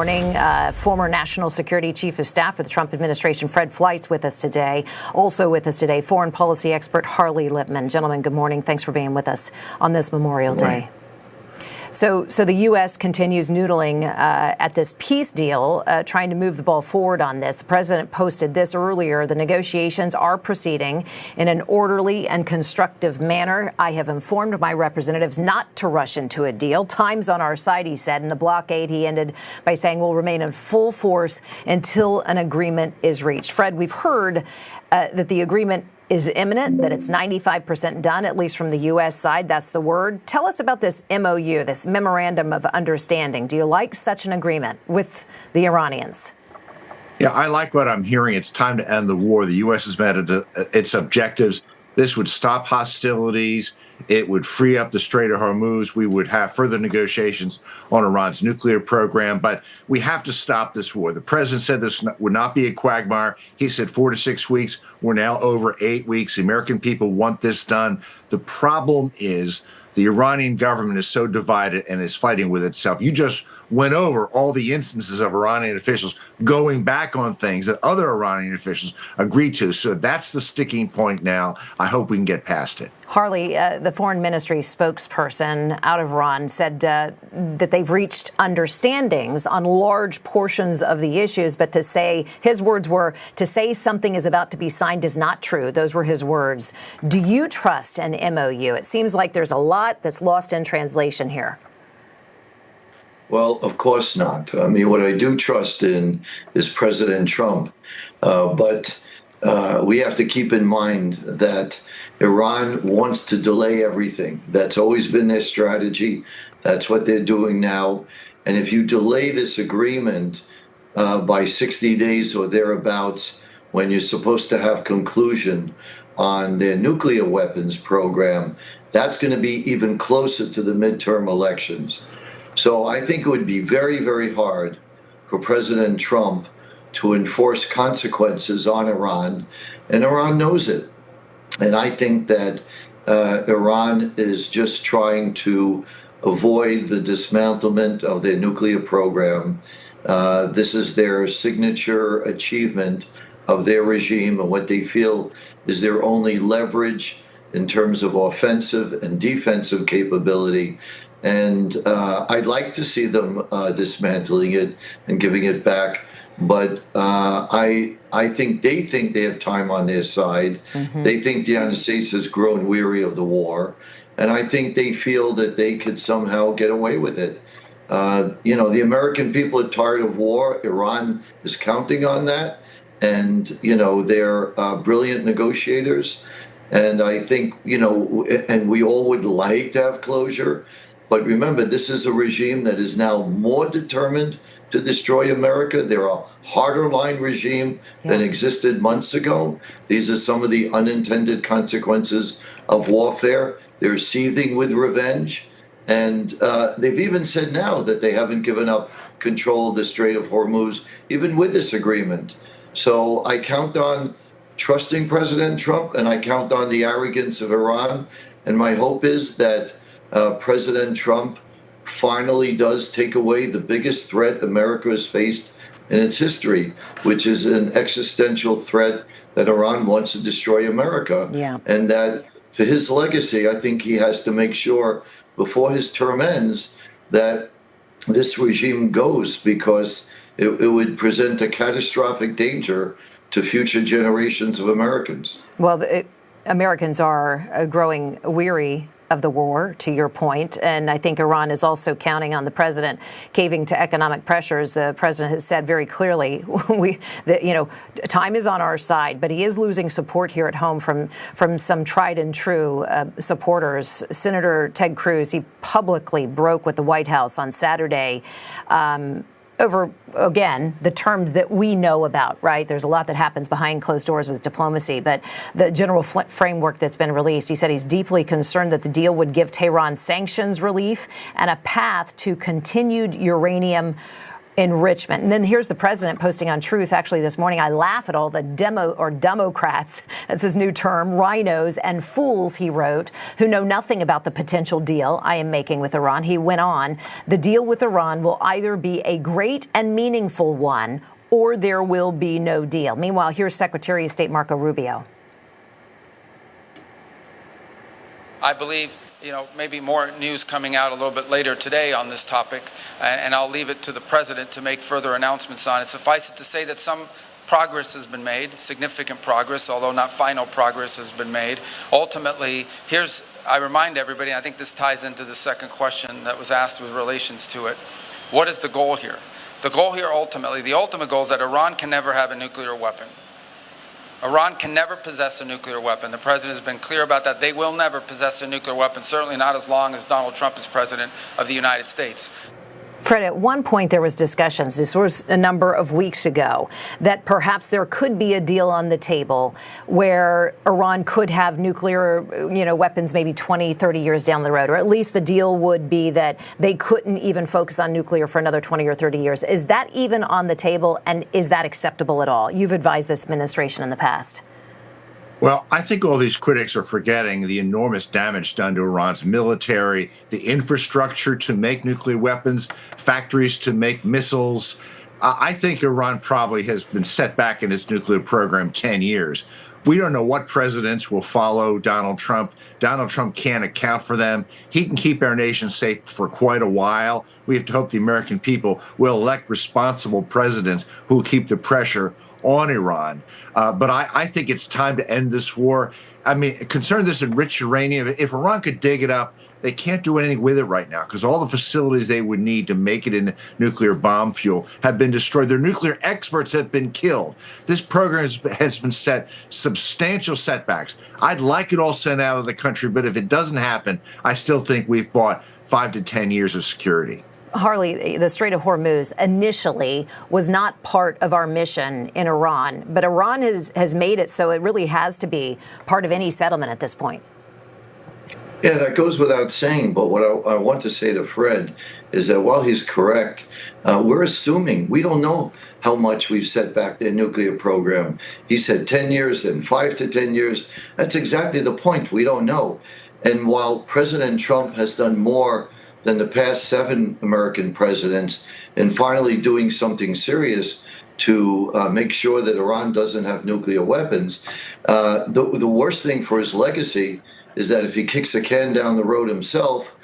Morning. Former National Security Chief of Staff for the Trump administration, Fred Fleitz, with us today. Also with us today, foreign policy expert Harley Lippman. Gentlemen, good morning. Thanks for being with us on this Memorial Day. So the U.S. continues noodling at this peace deal, trying to move the ball forward on this. The president posted this earlier. The negotiations are proceeding in an orderly and constructive manner. I have informed my representatives not to rush into a deal. Time's on our side, he said. And the blockade, he ended by saying, will remain in full force until an agreement is reached. Fred, we've heard that the agreement is imminent, that it's 95% done, at least from the U.S. side. That's the word. Tell us about this MOU, this Memorandum of Understanding. Do you like such an agreement with the Iranians? Yeah, I like what I'm hearing. It's time to end the war. The U.S. has met its objectives. This would stop hostilities. It would free up the Strait of Hormuz. We would have further negotiations on Iran's nuclear program. But we have to stop this war. The president said this would not be a quagmire. He said 4 to 6 weeks. We're now over 8 weeks. The American people want this done. The problem is the Iranian government is so divided and is fighting with itself. You just went over all the instances of Iranian officials going back on things that other Iranian officials agreed to. So that's the sticking point now. I hope we can get past it. Harley, the foreign ministry spokesperson out of Iran, said that they've reached understandings on large portions of the issues, but to say, his words were, to say something is about to be signed is not true. Those were his words. Do you trust an MOU? It seems like there's a lot that's lost in translation here. Well, of course not. I mean, what I do trust in is President Trump. But we have to keep in mind that Iran wants to delay everything. That's always been their strategy. That's what they're doing now. And if you delay this agreement by 60 days or thereabouts, when you're supposed to have conclusion on their nuclear weapons program, that's going to be even closer to the midterm elections. So I think it would be very, very hard for President Trump to enforce consequences on Iran, and Iran knows it. And I think that Iran is just trying to avoid the dismantlement of their nuclear program. This is their signature achievement of their regime and what they feel is their only leverage in terms of offensive and defensive capability. And I'd like to see them dismantling it and giving it back. But I think they have time on their side. Mm-hmm. They think the United States has grown weary of the war. And I think they feel that they could somehow get away with it. The American people are tired of war. Iran is counting on that. And, they're brilliant negotiators. And I think, and we all would like to have closure. But remember, this is a regime that is now more determined to destroy America. They're a harder line regime than existed months ago. These are some of the unintended consequences of warfare. They're seething with revenge. And they've even said now that they haven't given up control of the Strait of Hormuz, even with this agreement. So I count on trusting President Trump, and I count on the arrogance of Iran. And my hope is that President Trump finally does take away the biggest threat America has faced in its history, which is an existential threat that Iran wants to destroy America. Yeah. And that for his legacy, I think he has to make sure before his term ends that this regime goes, because it would present a catastrophic danger to future generations of Americans. Well, Americans are growing weary of the war, to your point, and I think Iran is also counting on the president caving to economic pressures. The president has said very clearly, time is on our side, but he is losing support here at home from some tried and true supporters. Senator Ted Cruz, he publicly broke with the White House on Saturday over, again, the terms that we know about, right? There's a lot that happens behind closed doors with diplomacy, but the general framework that's been released, he said he's deeply concerned that the deal would give Tehran sanctions relief and a path to continued uranium enrichment. And then here's the president posting on Truth actually this morning. I laugh at all the Democrats, that's his new term, rhinos and fools, he wrote, who know nothing about the potential deal I am making with Iran. He went on, the deal with Iran will either be a great and meaningful one or there will be no deal. Meanwhile, here's Secretary of State Marco Rubio. I believe, maybe more news coming out a little bit later today on this topic, and I'll leave it to the president to make further announcements on it. Suffice it to say that some progress has been made, significant progress, although not final progress has been made. Ultimately, I remind everybody, and I think this ties into the second question that was asked with relations to it, what is the goal here? The goal here ultimately, the ultimate goal is that Iran can never have a nuclear weapon. Iran can never possess a nuclear weapon. The president has been clear about that. They will never possess a nuclear weapon, certainly not as long as Donald Trump is president of the United States. Fred, at one point there was discussions, this was a number of weeks ago, that perhaps there could be a deal on the table where Iran could have nuclear, weapons maybe 20, 30 years down the road, or at least the deal would be that they couldn't even focus on nuclear for another 20 or 30 years. Is that even on the table, and is that acceptable at all? You've advised this administration in the past. Well, I think all these critics are forgetting the enormous damage done to Iran's military, the infrastructure to make nuclear weapons, factories to make missiles. I think Iran probably has been set back in its nuclear program 10 years. We don't know what presidents will follow Donald Trump. Donald Trump can't account for them. He can keep our nation safe for quite a while. We have to hope the American people will elect responsible presidents who will keep the pressure on Iran. But I think it's time to end this war. I mean, concern this enriched uranium. If Iran could dig it up, they can't do anything with it right now because all the facilities they would need to make it into nuclear bomb fuel have been destroyed. Their nuclear experts have been killed. This program has been set substantial setbacks. I'd like it all sent out of the country, but if it doesn't happen, I still think we've bought 5 to 10 years of security. Harley, the Strait of Hormuz initially was not part of our mission in Iran, but Iran has made it so it really has to be part of any settlement at this point. Yeah, that goes without saying. But what I want to say to Fred is that while he's correct, we're assuming we don't know how much we've set back their nuclear program. He said 10 years and 5 to 10 years. That's exactly the point. We don't know. And while President Trump has done more than the past 7 American presidents in finally doing something serious to make sure that Iran doesn't have nuclear weapons, the worst thing for his legacy is that if he kicks the can down the road himself,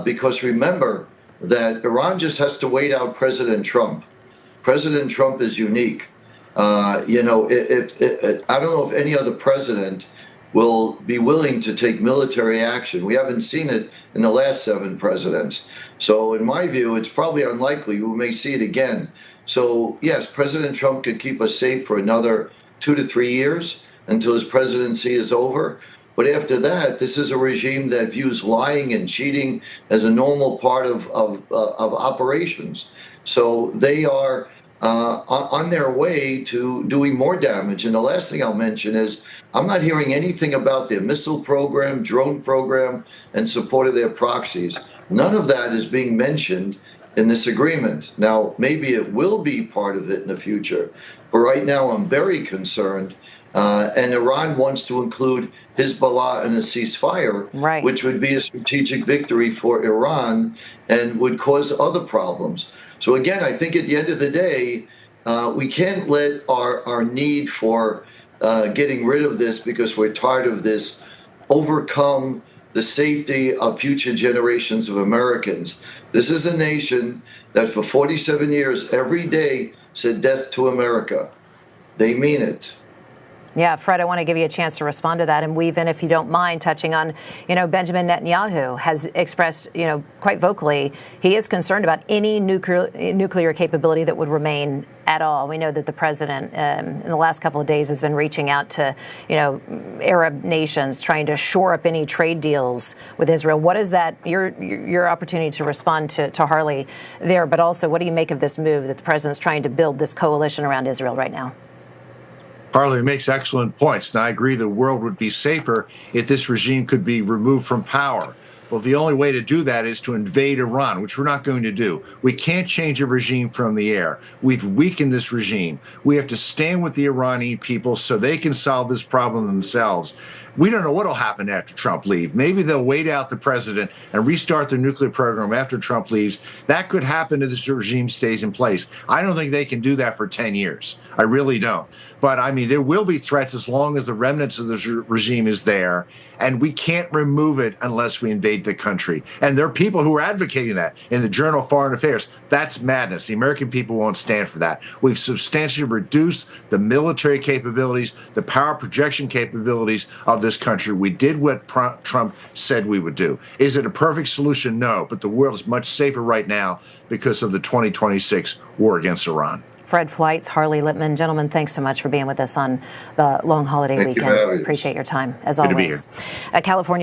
because remember that Iran just has to wait out President Trump. President Trump is unique. I don't know if any other president will be willing to take military action. We haven't seen it in the last 7 presidents. So in my view, it's probably unlikely we may see it again. So yes, President Trump could keep us safe for another 2 to 3 years until his presidency is over. But after that, this is a regime that views lying and cheating as a normal part of operations. So they are on their way to doing more damage. And the last thing I'll mention is I'm not hearing anything about their missile program, drone program, and support of their proxies. None of that is being mentioned in this agreement. Now, maybe it will be part of it in the future, but right now I'm very concerned. And Iran wants to include Hezbollah in a ceasefire, right, which would be a strategic victory for Iran and would cause other problems. So again, I think at the end of the day, we can't let our need for getting rid of this because we're tired of this overcome the safety of future generations of Americans. This is a nation that for 47 years, every day said death to America. They mean it. Yeah, Fred, I want to give you a chance to respond to that and weave in, if you don't mind, touching on, Benjamin Netanyahu has expressed, quite vocally, he is concerned about any nuclear capability that would remain at all. We know that the president in the last couple of days has been reaching out to, Arab nations, trying to shore up any trade deals with Israel. What is that, your opportunity to respond to Harley there, but also what do you make of this move that the president's trying to build this coalition around Israel right now? Harley makes excellent points, and I agree the world would be safer if this regime could be removed from power. Well, the only way to do that is to invade Iran, which we're not going to do. We can't change a regime from the air. We've weakened this regime. We have to stand with the Iranian people so they can solve this problem themselves. We don't know what will happen after Trump leaves. Maybe they'll wait out the president and restart their nuclear program after Trump leaves. That could happen if this regime stays in place. I don't think they can do that for 10 years. I really don't. But I mean, there will be threats as long as the remnants of this regime is there. And we can't remove it unless we invade the country. And there are people who are advocating that in the Journal of Foreign Affairs. That's madness. The American people won't stand for that. We've substantially reduced the military capabilities, the power projection capabilities of this country. We did what Trump said we would do. Is it a perfect solution? No. But the world is much safer right now because of the 2026 war against Iran. Fred Fleitz, Harley Lippman. Gentlemen, thanks so much for being with us on the long holiday Thank weekend. you. Appreciate your time, as Good to be always. here. California